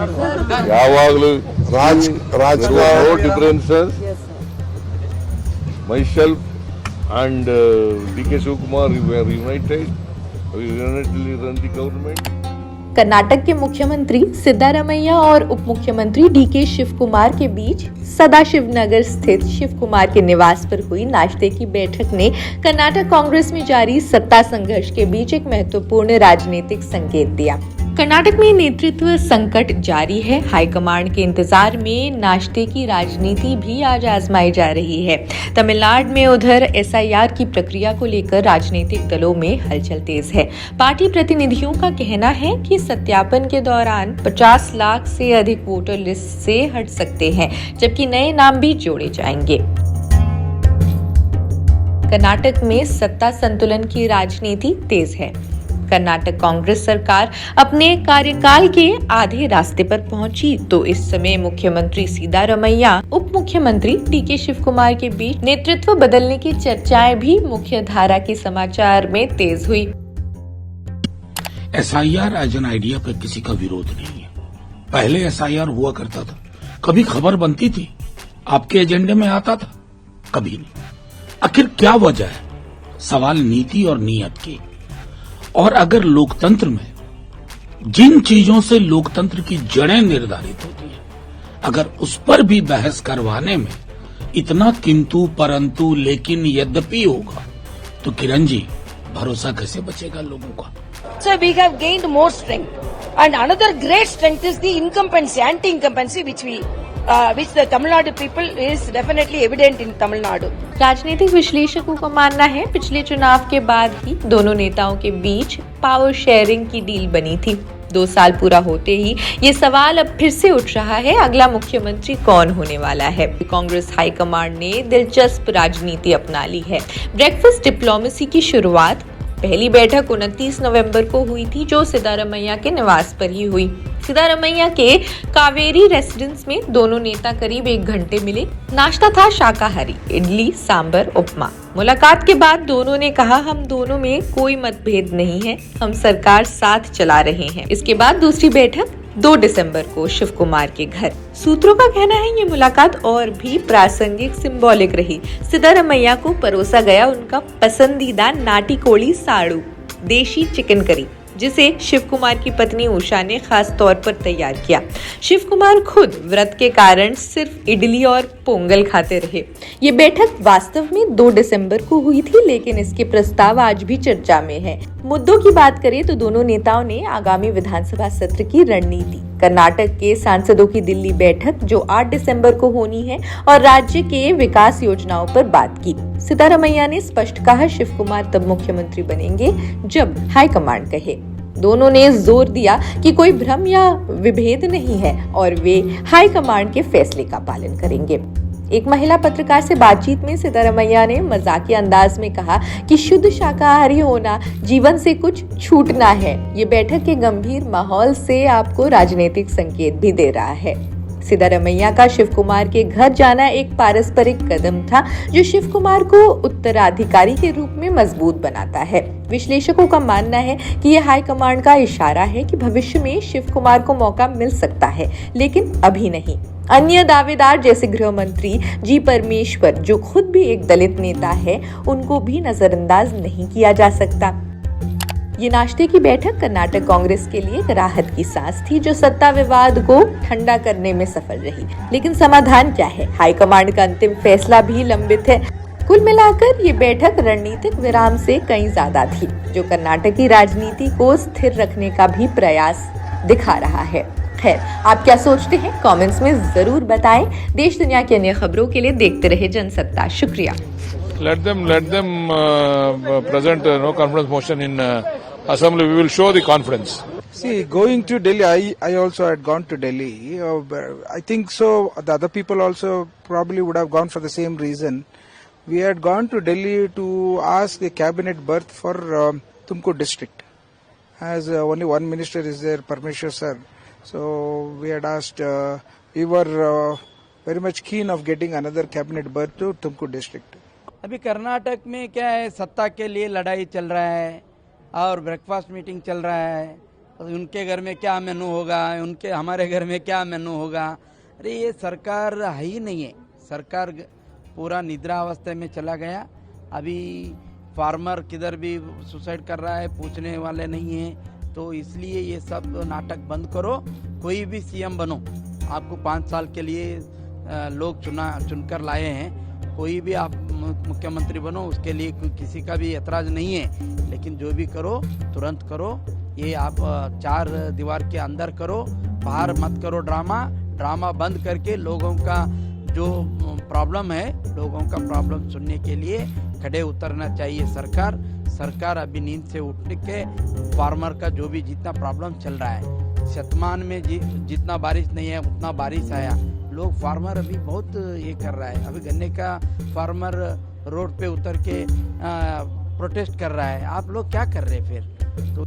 ಯಾವಾಗಲೂ ರಾಜಕಾರಣ no differences. Myself and D.K. Shivakumar, we were united. We unitedly run the government. Karnataka के मुख्यमंत्री सिद्धारमैया और उप मुख्यमंत्री डीके शिवकुमार के बीच सदाशिव नगर स्थित शिव कुमार के निवास पर हुई नाश्ते की बैठक ने कर्नाटक कांग्रेस में जारी सत्ता संघर्ष के बीच एक महत्वपूर्ण राजनीतिक संकेत दिया। कर्नाटक में नेतृत्व संकट जारी है। हाईकमांड के इंतजार में नाश्ते की राजनीति भी आज आजमाई जा रही है। तमिलनाडु में उधर एसआईआर की प्रक्रिया को लेकर राजनीतिक दलों में हलचल तेज है। पार्टी प्रतिनिधियों का कहना है कि सत्यापन के दौरान 50 लाख से अधिक वोटर लिस्ट से हट सकते हैं, जबकि नए नाम भी जोड़े जाएंगे। कर्नाटक में सत्ता संतुलन की राजनीति तेज है। कर्नाटक कांग्रेस सरकार अपने कार्यकाल के आधे रास्ते पर पहुंची तो इस समय मुख्यमंत्री सिद्धारमैया, उप मुख्यमंत्री डीके शिवकुमार के बीच नेतृत्व बदलने की चर्चाएं भी मुख्य धारा के समाचार में तेज हुई। एसआईआर एज एन आइडिया पर किसी का विरोध नहीं है। पहले एसआईआर हुआ करता था, कभी खबर बनती थी, आपके एजेंडे में आता था, कभी नहीं। आखिर क्या वजह है? सवाल नीति और नीयत की। और अगर लोकतंत्र में जिन चीजों से लोकतंत्र की जड़ें निर्धारित होती हैं, अगर उस पर भी बहस करवाने में इतना किंतु परंतु लेकिन यद्यपि होगा, तो किरण जी भरोसा कैसे बचेगा लोगों का? So we have gained more strength, and another great strength is the incumbency, anti-incumbency, which the Tamil Nadu people is definitely evident in Tamil Nadu. राजनीतिक विश्लेषकों का मानना है पिछले चुनाव के बाद ही दोनों नेताओं के बीच पावर शेयरिंग की डील बनी थी। 2 साल पूरा होते ही ये सवाल अब फिर से उठ रहा है, अगला मुख्यमंत्री कौन होने वाला है? कांग्रेस हाईकमांड ने दिलचस्प राजनीति अपना ली है। ब्रेकफास्ट डिप्लोमेसी की शुरुआत पहली बैठक 29 नवंबर को हुई थी, जो सिद्धारमैया के निवास पर ही हुई। सिद्धारमैया के कावेरी रेसिडेंस में दोनों नेता करीब 1 घंटे मिले। नाश्ता था शाकाहारी, इडली, सांबर, उपमा। मुलाकात के बाद दोनों ने कहा, हम दोनों में कोई मतभेद नहीं है, हम सरकार साथ चला रहे हैं। इसके बाद दूसरी बैठक 2 दिसंबर को शिव कुमार के घर। सूत्रों का कहना है ये मुलाकात और भी प्रासंगिक, सिंबॉलिक रही। सिद्धारमैया को परोसा गया उनका पसंदीदा नाटी कोड़ी साड़ू, देशी चिकन करी, जिसे शिव कुमार की पत्नी उषा ने खास तौर पर तैयार किया। शिव कुमार खुद व्रत के कारण सिर्फ इडली और पोंगल खाते रहे। ये बैठक वास्तव में 2 दिसंबर को हुई थी, लेकिन इसके प्रस्ताव आज भी चर्चा में है। मुद्दों की बात करें तो दोनों नेताओं ने आगामी विधानसभा सत्र की रणनीति, कर्नाटक के सांसदों की दिल्ली बैठक जो 8 दिसंबर को होनी है, और राज्य के विकास योजनाओं पर बात की। सिद्धारमैया ने स्पष्ट कहा, शिव कुमार तब मुख्यमंत्री बनेंगे जब हाईकमांड कहे। दोनों ने जोर दिया कि कोई भ्रम या विभेद नहीं है और वे हाईकमांड के फैसले का पालन करेंगे। एक महिला पत्रकार से बातचीत में सिद्धारमैया ने मजाकिया अंदाज में कहा कि शुद्ध शाकाहारी होना जीवन से कुछ छूटना है। ये बैठक के गंभीर माहौल से आपको राजनीतिक संकेत भी दे रहा है। सिद्धारमैया का शिव कुमार के घर जाना एक पारस्परिक कदम था, जो शिव कुमार को उत्तराधिकारी के रूप में मजबूत बनाता है। विश्लेषकों का मानना है कि यह हाईकमांड का इशारा है कि भविष्य में शिव कुमार को मौका मिल सकता है, लेकिन अभी नहीं। अन्य दावेदार जैसे गृह मंत्री जी परमेश्वर, जो खुद भी एक दलित नेता है, उनको भी नजरअंदाज नहीं किया जा सकता। ये नाश्ते की बैठक कर्नाटक कांग्रेस के लिए एक राहत की सांस थी, जो सत्ता विवाद को ठंडा करने में सफल रही। लेकिन समाधान क्या है? हाईकमांड का अंतिम फैसला भी लंबित है। कुल मिलाकर ये बैठक रणनीतिक विराम से कहीं ज्यादा थी, जो कर्नाटक की राजनीति को स्थिर रखने का भी प्रयास दिखा रहा है। खैर, आप क्या सोचते हैं? कमेंट्स में जरूर बताएं। देश दुनिया की अन्य खबरों के लिए देखते रहे जनसत्ता। शुक्रिया। Let them present no confidence motion in assembly. We will show the confidence. See, going to Delhi, I also had gone to Delhi. I think so. The other people also probably would have gone for the same reason. We had gone to Delhi to ask the cabinet berth for Tumkur district, as only one minister is there, Parmeshwar sir. So we had asked. We were very much keen of getting another cabinet berth to Tumkur district. अभी कर्नाटक में क्या है, सत्ता के लिए लड़ाई चल रहा है और ब्रेकफास्ट मीटिंग चल रहा है उनके घर में क्या मेनू होगा, उनके हमारे घर में क्या मेनू होगा। अरे ये सरकार है ही नहीं है। सरकार पूरा निद्रा अवस्था में चला गया। अभी फार्मर किधर भी सुसाइड कर रहा है, पूछने वाले नहीं है। तो इसलिए ये सब नाटक बंद करो। कोई भी सीएम बनो, आपको 5 साल के लिए लोग चुनकर लाए हैं। कोई भी आप मुख्यमंत्री बनो, उसके लिए किसी का भी एतराज नहीं है। लेकिन जो भी करो तुरंत करो। ये आप 4 दीवार के अंदर करो, बाहर मत करो। ड्रामा बंद करके लोगों का जो प्रॉब्लम है, लोगों का प्रॉब्लम सुनने के लिए खड़े उतरना चाहिए सरकार अभी नींद से उठ के फार्मर का जो भी जितना प्रॉब्लम चल रहा है, शतमान में जितना बारिश नहीं है उतना बारिश आया। लोग फार्मर अभी बहुत ये कर रहा है। अभी गन्ने का फार्मर रोड पे उतर के प्रोटेस्ट कर रहा है। आप लोग क्या कर रहे हैं फिर? तो